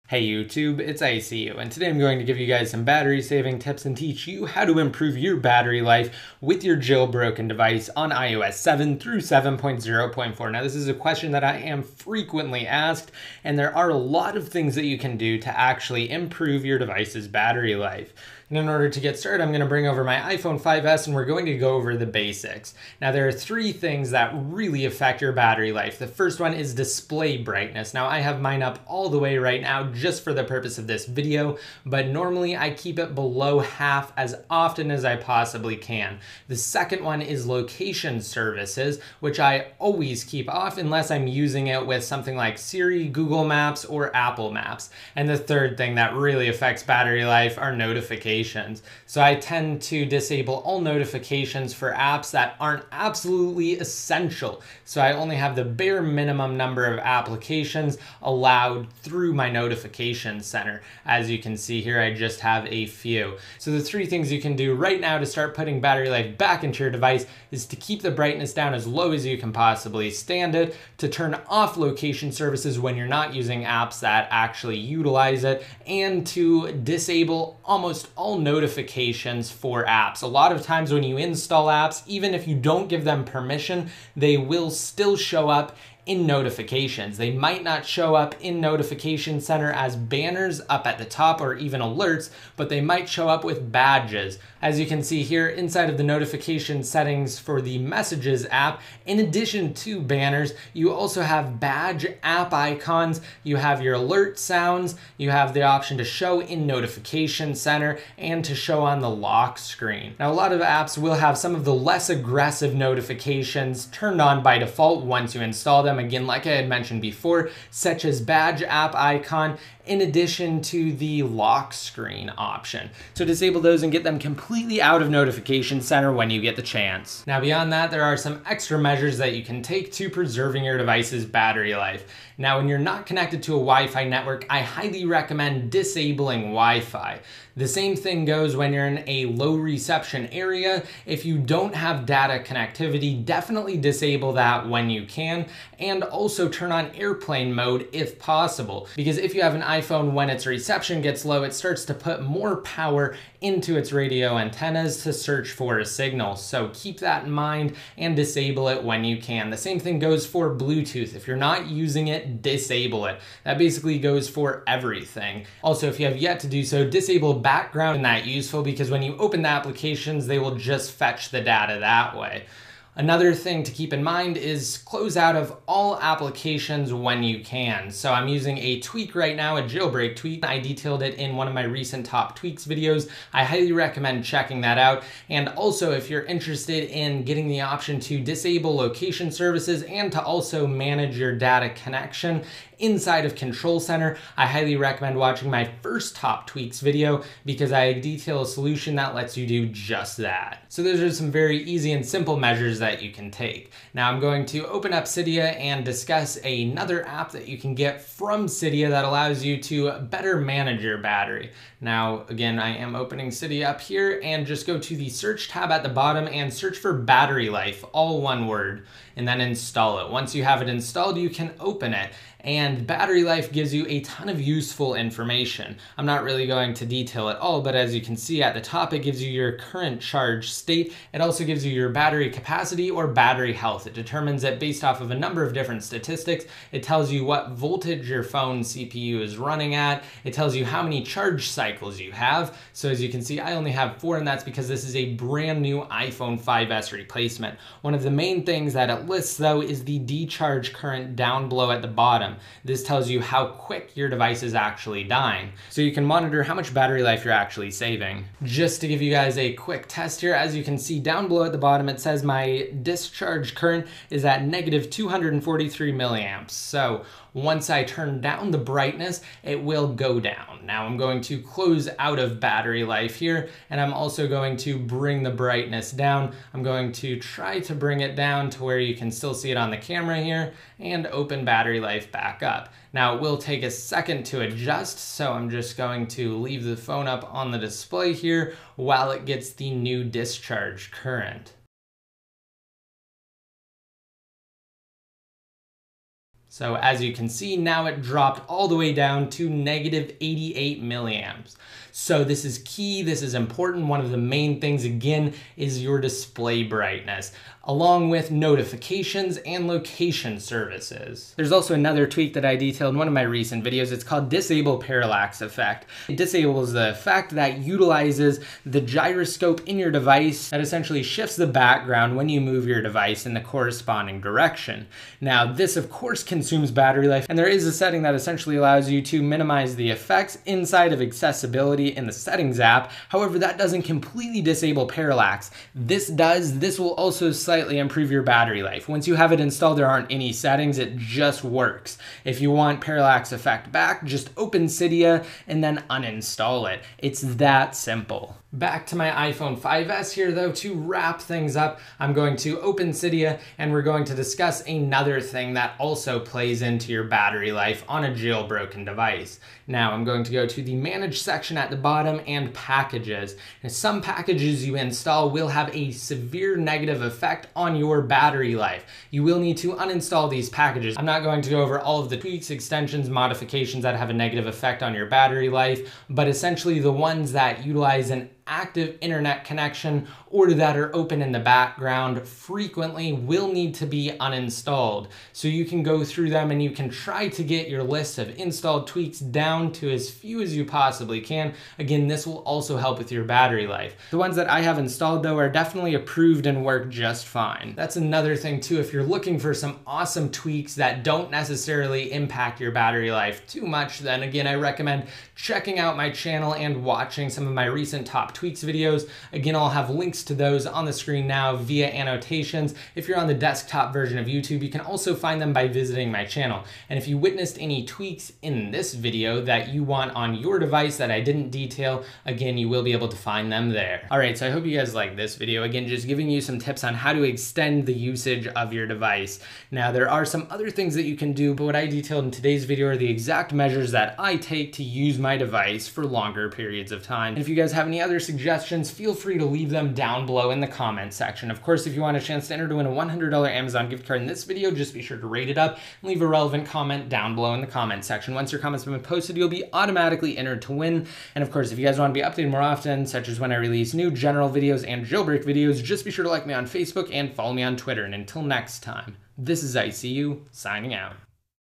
Hey YouTube, it's ICU, and today I'm going to give you guys some battery saving tips and teach you how to improve your battery life with your jailbroken device on iOS 7 through 7.0.4. Now this is a question that I am frequently asked, and there are a lot of things that you can do to actually improve your device's battery life. And in order to get started, I'm going to bring over my iPhone 5S and we're going to go over the basics. Now there are three things that really affect your battery life. The first one is display brightness. Now I have mine up all the way right now just for the purpose of this video, but normally I keep it below half as often as I possibly can. The second one is location services, which I always keep off unless I'm using it with something like Siri, Google Maps, or Apple Maps. And the third thing that really affects battery life are notifications. So I tend to disable all notifications for apps that aren't absolutely essential. So I only have the bare minimum number of applications allowed through my notification center. As you can see here, I just have a few. So the three things you can do right now to start putting battery life back into your device is to keep the brightness down as low as you can possibly stand it, to turn off location services when you're not using apps that actually utilize it, and to disable almost all notifications for apps. A lot of times when you install apps, even if you don't give them permission, they will still show up in notifications. They might not show up in Notification Center as banners up at the top or even alerts, but they might show up with badges. As you can see here, inside of the notification settings for the Messages app, in addition to banners, you also have badge app icons, you have your alert sounds, you have the option to show in Notification Center, and to show on the lock screen. Now, a lot of apps will have some of the less aggressive notifications turned on by default once you install them. Again, like I had mentioned before, such as badge app icon, in addition to the lock screen option. So disable those and get them completely out of Notification Center when you get the chance. Now beyond that, there are some extra measures that you can take to preserving your device's battery life. Now when you're not connected to a Wi-Fi network, I highly recommend disabling Wi-Fi. The same thing goes when you're in a low reception area. If you don't have data connectivity, definitely disable that when you can, and also turn on airplane mode if possible. Because if you have an iPhone, when its reception gets low, it starts to put more power into its radio antennas to search for a signal. So keep that in mind and disable it when you can. The same thing goes for Bluetooth. If you're not using it, disable it. That basically goes for everything. Also, if you have yet to do so, disable background in that useful, because when you open the applications, they will just fetch the data that way. Another thing to keep in mind is close out of all applications when you can. So I'm using a tweak right now, a jailbreak tweak. I detailed it in one of my recent top tweaks videos. I highly recommend checking that out. And also, if you're interested in getting the option to disable location services and to also manage your data connection inside of Control Center, I highly recommend watching my first top tweaks video, because I detail a solution that lets you do just that. So those are some very easy and simple measures that you can take. Now I'm going to open up Cydia and discuss another app that you can get from Cydia that allows you to better manage your battery. Now again, I am opening Cydia up here, and just go to the search tab at the bottom and search for battery life, all one word, and then install it. Once you have it installed, you can open it. And battery life gives you a ton of useful information. I'm not really going to detail it all, but as you can see at the top, it gives you your current charge state. It also gives you your battery capacity or battery health. It determines it based off of a number of different statistics. It tells you what voltage your phone CPU is running at. It tells you how many charge cycles you have. So as you can see, I only have 4, and that's because this is a brand new iPhone 5S replacement. One of the main things that it lists though is the decharge current down below at the bottom. This tells you how quick your device is actually dying, so you can monitor how much battery life you're actually saving. Just to give you guys a quick test here, as you can see down below at the bottom, it says my discharge current is at negative 243 milliamps. So once I turn down the brightness, it will go down. Now I'm going to close out of battery life here, and I'm also going to bring the brightness down. I'm going to try to bring it down to where you can still see it on the camera here, and open battery life back up. Now it will take a second to adjust, so I'm just going to leave the phone up on the display here while it gets the new discharge current. So as you can see, now it dropped all the way down to negative 88 milliamps. So this is key, this is important. One of the main things, again, is your display brightness, along with notifications and location services. There's also another tweak that I detailed in one of my recent videos. It's called Disable Parallax Effect. It disables the effect that utilizes the gyroscope in your device that essentially shifts the background when you move your device in the corresponding direction. Now, this of course consumes battery life, and there is a setting that essentially allows you to minimize the effects inside of accessibility in the settings app. However, that doesn't completely disable parallax. This does. This will also slightly improve your battery life. Once you have it installed, there aren't any settings. It just works. If you want parallax effect back, just open Cydia and then uninstall it. It's that simple. Back to my iPhone 5S here though. To wrap things up, I'm going to open Cydia and we're going to discuss another thing that also plays into your battery life on a jailbroken device. Now I'm going to go to the manage section at the bottom and packages. And some packages you install will have a severe negative effect on your battery life. You will need to uninstall these packages. I'm not going to go over all of the tweaks, extensions, modifications that have a negative effect on your battery life, but essentially the ones that utilize an active internet connection or that are open in the background frequently will need to be uninstalled. So you can go through them and you can try to get your list of installed tweaks down to as few as you possibly can. Again, this will also help with your battery life. The ones that I have installed though are definitely approved and work just fine. That's another thing too. If you're looking for some awesome tweaks that don't necessarily impact your battery life too much, then again, I recommend checking out my channel and watching some of my recent top tweaks videos. Again, I'll have links to those on the screen now via annotations. If you're on the desktop version of YouTube, you can also find them by visiting my channel. And if you witnessed any tweaks in this video that you want on your device that I didn't detail, again, you will be able to find them there. All right, so I hope you guys like this video. Again, just giving you some tips on how to extend the usage of your device. Now, there are some other things that you can do, but what I detailed in today's video are the exact measures that I take to use my device for longer periods of time. And if you guys have any other suggestions, feel free to leave them down below in the comment section. Of course, if you want a chance to enter to win a $100 Amazon gift card in this video, just be sure to rate it up and leave a relevant comment down below in the comment section. Once your comments have been posted, you'll be automatically entered to win. And of course, if you guys want to be updated more often, such as when I release new general videos and jailbreak videos, just be sure to like me on Facebook and follow me on Twitter. And until next time, this is ICU signing out.